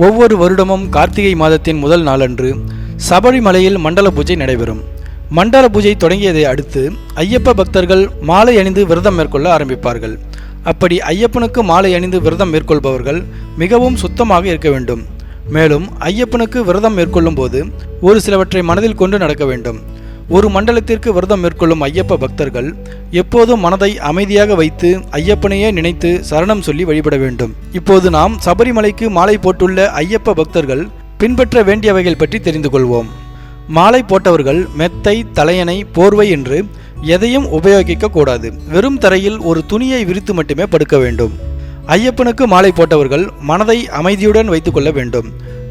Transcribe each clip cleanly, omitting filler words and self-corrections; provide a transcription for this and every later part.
ஒவ்வொரு வருடமும் கார்த்திகை மாதத்தின் முதல் நாளன்று சபரிமலையில் மண்டல பூஜை நடைபெறும். மண்டல பூஜை தொடங்கியதை அடுத்து ஐயப்ப பக்தர்கள் மாலை அணிந்து விரதம் மேற்கொள்ள ஆரம்பிப்பார்கள். அப்படி ஐயப்பனுக்கு மாலை அணிந்து விரதம் மேற்கொள்பவர்கள் மிகவும் சுத்தமாக இருக்க வேண்டும். மேலும் ஐயப்பனுக்கு விரதம் மேற்கொள்ளும் போது ஒரு சிலவற்றை மனதில் கொண்டு நடக்க வேண்டும். ஒரு மண்டலத்திற்கு விரதம் மேற்கொள்ளும் ஐயப்ப பக்தர்கள் எப்போதும் மனதை அமைதியாக வைத்து ஐயப்பனையே நினைத்து சரணம் சொல்லி வழிபட வேண்டும். இப்போது நாம் சபரிமலைக்கு மாலை போட்டுள்ள ஐயப்ப பக்தர்கள் பின்பற்ற வேண்டியவைகள் பற்றி தெரிந்து கொள்வோம். மாலை போட்டவர்கள் மெத்தை, தலையணை, போர்வை என்று எதையும் உபயோகிக்க கூடாது. வெறும் தரையில் ஒரு துணியை விரித்து மட்டுமே படுக்க வேண்டும். ஐயப்பனுக்கு மாலை போட்டவர்கள் மனதை அமைதியுடன் வைத்துக் கொள்ள வேண்டும்.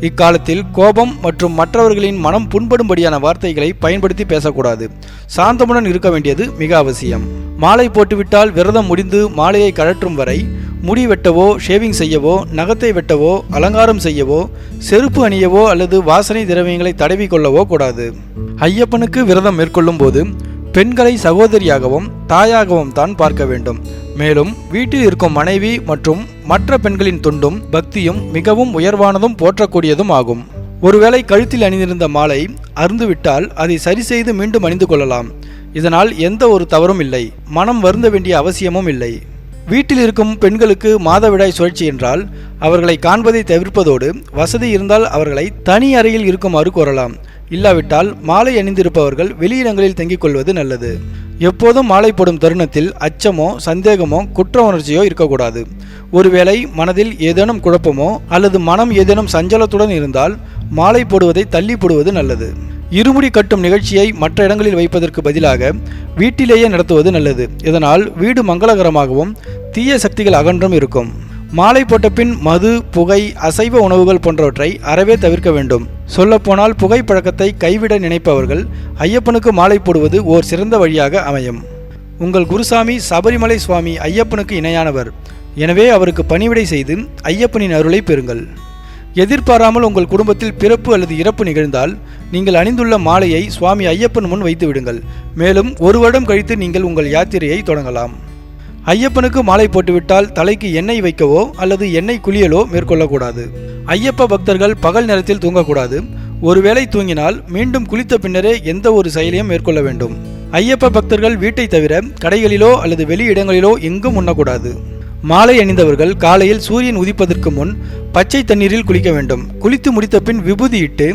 இக்காலத்தில் கோபம் மற்றும் மற்றவர்களின் மனம் புண்படும்படியான வார்த்தைகளை பயன்படுத்தி பேசக்கூடாது. சாந்தமுடன் இருக்க வேண்டியது மிக அவசியம். மாலை போட்டுவிட்டால் விரதம் முடிந்து மாலையை கழற்றும் வரை முடி வெட்டவோ, ஷேவிங் செய்யவோ, நகத்தை வெட்டவோ, அலங்காரம் செய்யவோ, செருப்பு அணியவோ அல்லது வாசனை திரவியங்களை தடவி கொள்ளவோ கூடாது. ஐயப்பனுக்கு விரதம் மேற்கொள்ளும் போது பெண்களை சகோதரியாகவும் தாயாகவும் தான் பார்க்க வேண்டும். மேலும் வீட்டில் இருக்கும் மனைவி மற்றும் மற்ற பெண்களின் தொண்டும் பக்தியும் மிகவும் உயர்வானதும் போற்றக்கூடியதும் ஆகும். ஒருவேளை கழுத்தில் அணிந்திருந்த மாலை அருந்துவிட்டால் அதை சரி செய்து மீண்டும் அணிந்து கொள்ளலாம். இதனால் எந்த ஒரு தவறும் இல்லை. மனம் வருந்த வேண்டிய அவசியமும் இல்லை. வீட்டில் இருக்கும் பெண்களுக்கு மாதவிடாய் சுழற்சி என்றால் அவர்களை காண்பதை தவிர்ப்பதோடு வசதி இருந்தால் அவர்களை தனி அறையில் இருக்குமாறு கோரலாம். இல்லாவிட்டால் மாலை அணிந்திருப்பவர்கள் வெளியிடங்களில் தங்கிக் கொள்வது நல்லது. எப்போதும் மாலை போடும் தருணத்தில் அச்சமோ, சந்தேகமோ, குற்ற உணர்ச்சியோ இருக்கக்கூடாது. ஒருவேளை மனதில் ஏதேனும் குழப்பமோ அல்லது மனம் ஏதேனும் சஞ்சலத்துடன் இருந்தால் மாலை போடுவதை தள்ளி போடுவது நல்லது. இருமுடி கட்டும் நிகழ்ச்சியை மற்ற இடங்களில் வைப்பதற்கு பதிலாக வீட்டிலேயே நடத்துவது நல்லது. இதனால் வீடு மங்களகரமாகவும் தீய சக்திகள் அகன்றும் இருக்கும். மாலை போட்ட பின் மது, புகை, அசைவ உணவுகள் போன்றவற்றை அறவே தவிர்க்க வேண்டும். சொல்லப்போனால் புகைப்பழக்கத்தை கைவிட நினைப்பவர்கள் ஐயப்பனுக்கு மாலை போடுவது ஓர் சிறந்த வழியாக அமையும். உங்கள் குருசாமி சபரிமலை சுவாமி ஐயப்பனுக்கு இணையானவர். எனவே அவருக்கு பணிவிடை செய்து ஐயப்பனின் அருளை பெறுங்கள். எதிர்பாராமல் உங்கள் குடும்பத்தில் பிறப்பு அல்லது இறப்பு நிகழ்ந்தால் நீங்கள் அணிந்துள்ள மாலையை சுவாமி ஐயப்பன் முன் வைத்து விடுங்கள். மேலும் ஒரு வருடம் கழித்து நீங்கள் உங்கள் யாத்திரையை தொடங்கலாம். ஐயப்பனுக்கு மாலை போட்டுவிட்டால் தலைக்கு எண்ணெய் வைக்கவோ அல்லது எண்ணெய் குளியலோ மேற்கொள்ளக்கூடாது. ஐயப்ப பக்தர்கள் பகல் நேரத்தில் தூங்கக்கூடாது. ஒருவேளை தூங்கினால் மீண்டும் குளித்த பின்னரே எந்த ஒரு செயலையும் மேற்கொள்ள வேண்டும். ஐயப்ப பக்தர்கள் வீட்டை தவிர கடைகளிலோ அல்லது வெளி இடங்களிலோ எங்கும் உண்ணக்கூடாது. மாலை அணிந்தவர்கள் காலையில் சூரியன் உதிப்பதற்கு முன் பச்சை தண்ணீரில் குளிக்க வேண்டும். குளித்து முடித்த பின் விபூதி இட்டு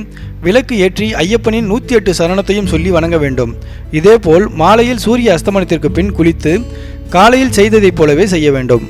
விளக்கு ஏற்றி ஐயப்பனின் 108 சரணத்தையும் சொல்லி வணங்க வேண்டும். இதேபோல் மாலையில் சூரிய அஸ்தமனத்திற்கு பின் குளித்து காலையில் செய்ததைப் போலவே செய்ய வேண்டும்.